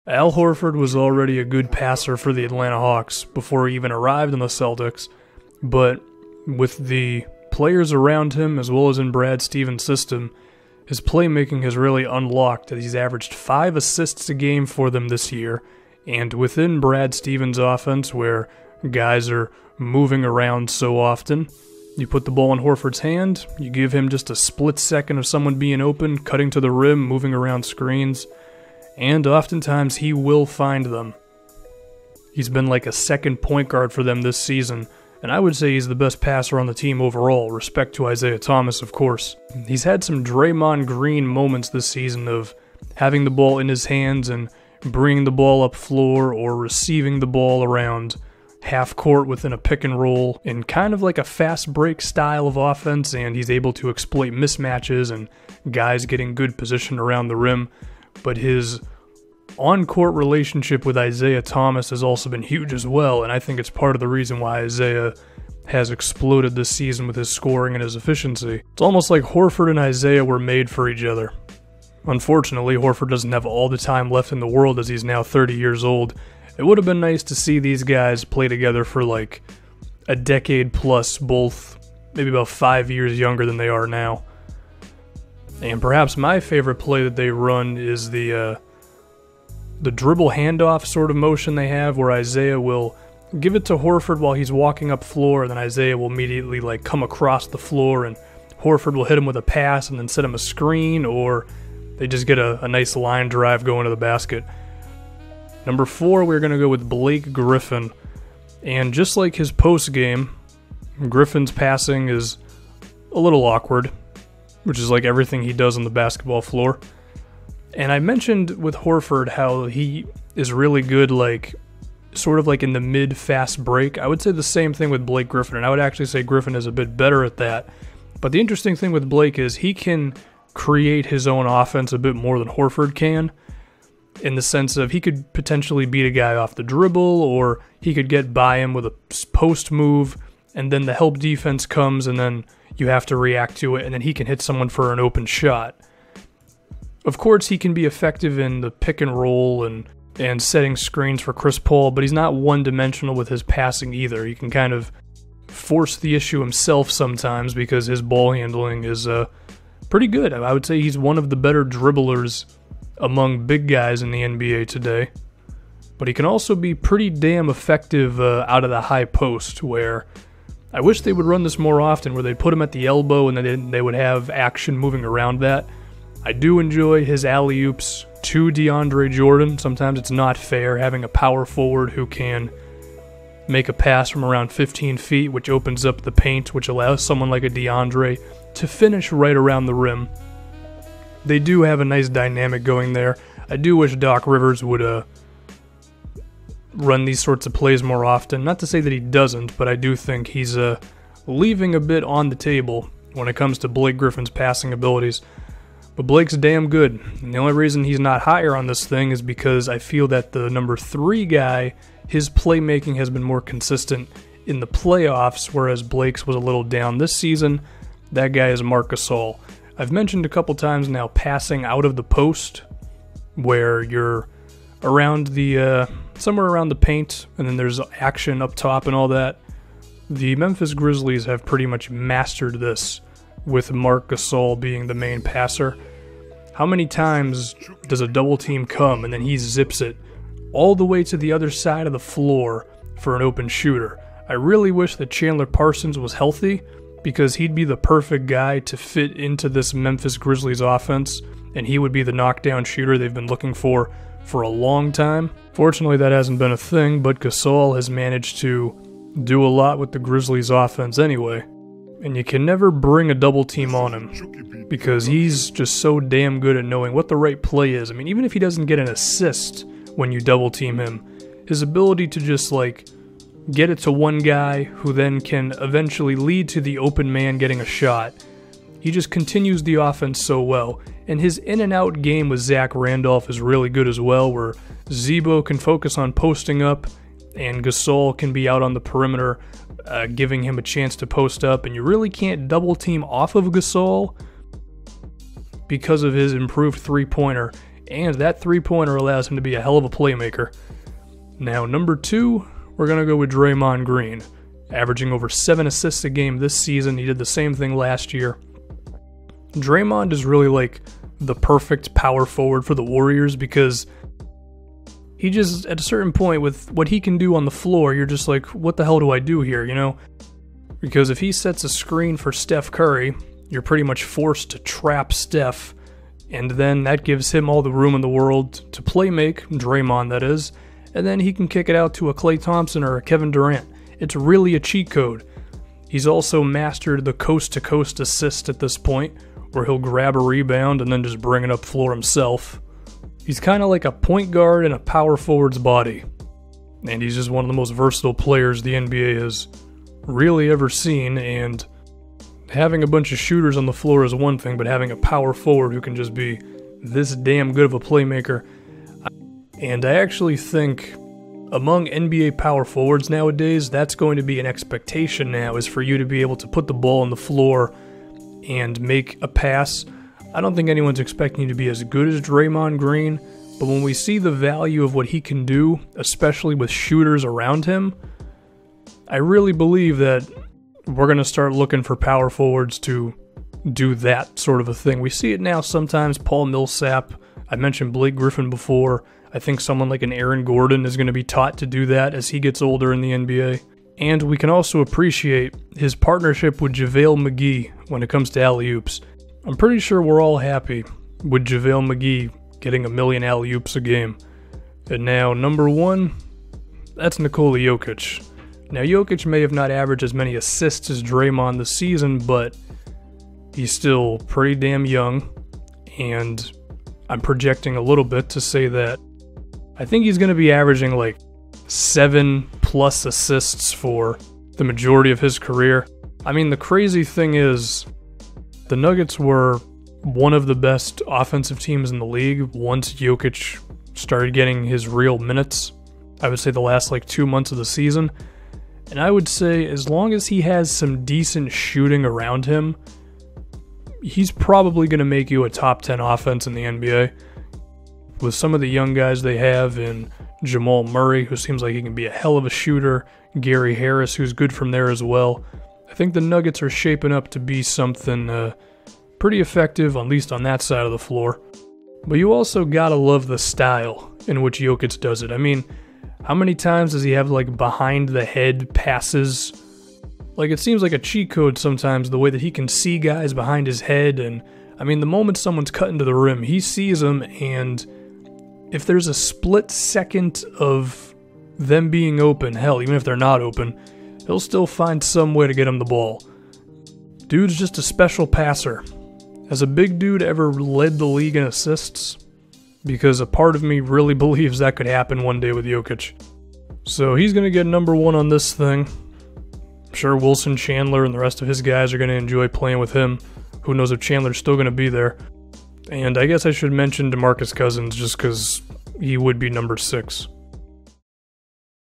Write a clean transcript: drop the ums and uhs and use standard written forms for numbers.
Al Horford was already a good passer for the Atlanta Hawks before he even arrived in the Celtics, but with the players around him as well as in Brad Stevens' system, his playmaking has really unlocked as he's averaged 5 assists a game for them this year, and within Brad Stevens' offense where guys are moving around so often, you put the ball in Horford's hand, you give him just a split second of someone being open, cutting to the rim, moving around screens, and oftentimes he will find them. He's been like a second point guard for them this season, and I would say he's the best passer on the team overall, respect to Isaiah Thomas, of course. He's had some Draymond Green moments this season of having the ball in his hands and bringing the ball up floor or receiving the ball around half court within a pick and roll in kind of like a fast break style of offense, and he's able to exploit mismatches and guys getting good position around the rim. But his on-court relationship with Isaiah Thomas has also been huge as well, and I think it's part of the reason why Isaiah has exploded this season with his scoring and his efficiency. It's almost like Horford and Isaiah were made for each other. Unfortunately, Horford doesn't have all the time left in the world as he's now 30 years old. It would have been nice to see these guys play together for like a decade plus, both maybe about 5 years younger than they are now. And perhaps my favorite play that they run is the dribble handoff sort of motion they have where Isaiah will give it to Horford while he's walking up floor, and then Isaiah will immediately like come across the floor and Horford will hit him with a pass and then set him a screen, or they just get a nice line drive going to the basket. Number 4, we're going to go with Blake Griffin. And just like his post game, Griffin's passing is a little awkward, which is like everything he does on the basketball floor. And I mentioned with Horford how he is really good, like, sort of like in the mid-fast break. I would say the same thing with Blake Griffin, and I would actually say Griffin is a bit better at that. But the interesting thing with Blake is he can create his own offense a bit more than Horford can, in the sense of he could potentially beat a guy off the dribble, or he could get by him with a post move, and then the help defense comes, and then you have to react to it, and then he can hit someone for an open shot. Of course, he can be effective in the pick and roll and setting screens for Chris Paul, but he's not one-dimensional with his passing either. He can kind of force the issue himself sometimes because his ball handling is pretty good. I would say he's one of the better dribblers among big guys in the NBA today. But he can also be pretty damn effective out of the high post, where I wish they would run this more often, where they'd put him at the elbow and then they would have action moving around that. I do enjoy his alley-oops to DeAndre Jordan. Sometimes it's not fair having a power forward who can make a pass from around 15 feet, which opens up the paint, which allows someone like a DeAndre to finish right around the rim. They do have a nice dynamic going there. I do wish Doc Rivers would run these sorts of plays more often. Not to say that he doesn't, but I do think he's leaving a bit on the table when it comes to Blake Griffin's passing abilities. But Blake's damn good, and the only reason he's not higher on this thing is because I feel that the number 3 guy, his playmaking has been more consistent in the playoffs, whereas Blake's was a little down this season. That guy is Marc Gasol. I've mentioned a couple times now passing out of the post, where you're around the somewhere around the paint, and then there's action up top and all that. The Memphis Grizzlies have pretty much mastered this, with Marc Gasol being the main passer. How many times does a double team come and then he zips it all the way to the other side of the floor for an open shooter? I really wish that Chandler Parsons was healthy, because he'd be the perfect guy to fit into this Memphis Grizzlies offense, and he would be the knockdown shooter they've been looking for a long time. Fortunately, that hasn't been a thing, but Gasol has managed to do a lot with the Grizzlies offense anyway. And you can never bring a double team on him, because he's just so damn good at knowing what the right play is. I mean, even if he doesn't get an assist when you double team him, his ability to just like get it to one guy who then can eventually lead to the open man getting a shot. He just continues the offense so well. And his in and out game with Zach Randolph is really good as well, where Zebo can focus on posting up and Gasol can be out on the perimeter, giving him a chance to post up, and you really can't double team off of Gasol because of his improved three-pointer and that three-pointer allows him to be a hell of a playmaker. Now, number 2, we're going to go with Draymond Green, averaging over 7 assists a game this season. He did the same thing last year. Draymond is really like the perfect power forward for the Warriors because he just, at a certain point with what he can do on the floor, you're just like, what the hell do I do here, you know? Because if he sets a screen for Steph Curry, you're pretty much forced to trap Steph, and then that gives him all the room in the world to play make, Draymond that is, and then he can kick it out to a Klay Thompson or a Kevin Durant. It's really a cheat code. He's also mastered the coast-to-coast assist at this point, where he'll grab a rebound and then just bring it up floor himself. He's kind of like a point guard in a power forward's body, and he's just one of the most versatile players the NBA has really ever seen, and having a bunch of shooters on the floor is one thing, but having a power forward who can just be this damn good of a playmaker. And I actually think among NBA power forwards nowadays, that's going to be an expectation now, is for you to be able to put the ball on the floor and make a pass. I don't think anyone's expecting you to be as good as Draymond Green, but when we see the value of what he can do, especially with shooters around him, I really believe that we're going to start looking for power forwards to do that sort of a thing. We see it now sometimes. Paul Millsap, I mentioned Blake Griffin before. I think someone like an Aaron Gordon is going to be taught to do that as he gets older in the NBA. And we can also appreciate his partnership with JaVale McGee when it comes to alley-oops. I'm pretty sure we're all happy with JaVale McGee getting 1 million alley-oops a game. And now, number 1, that's Nikola Jokic. Now, Jokic may have not averaged as many assists as Draymond this season, but he's still pretty damn young, and I'm projecting a little bit to say that I think he's going to be averaging like 7+ assists for the majority of his career. I mean, the crazy thing is, the Nuggets were one of the best offensive teams in the league once Jokic started getting his real minutes. I would say the last like 2 months of the season. And I would say as long as he has some decent shooting around him, he's probably going to make you a top 10 offense in the NBA. With some of the young guys they have in Jamal Murray, who seems like he can be a hell of a shooter, Gary Harris, who's good from there as well, I think the Nuggets are shaping up to be something pretty effective, at least on that side of the floor. But you also gotta love the style in which Jokic does it. I mean, how many times does he have like behind the head passes? Like, it seems like a cheat code sometimes, the way that he can see guys behind his head. And I mean, the moment someone's cutting to the rim, he sees them, and if there's a split second of them being open, hell, even if they're not open, he'll still find some way to get him the ball. Dude's just a special passer. Has a big dude ever led the league in assists? Because a part of me really believes that could happen one day with Jokic. So he's going to get number 1 on this thing. I'm sure Wilson Chandler and the rest of his guys are going to enjoy playing with him. Who knows if Chandler's still going to be there. And I guess I should mention DeMarcus Cousins just because he would be number 6.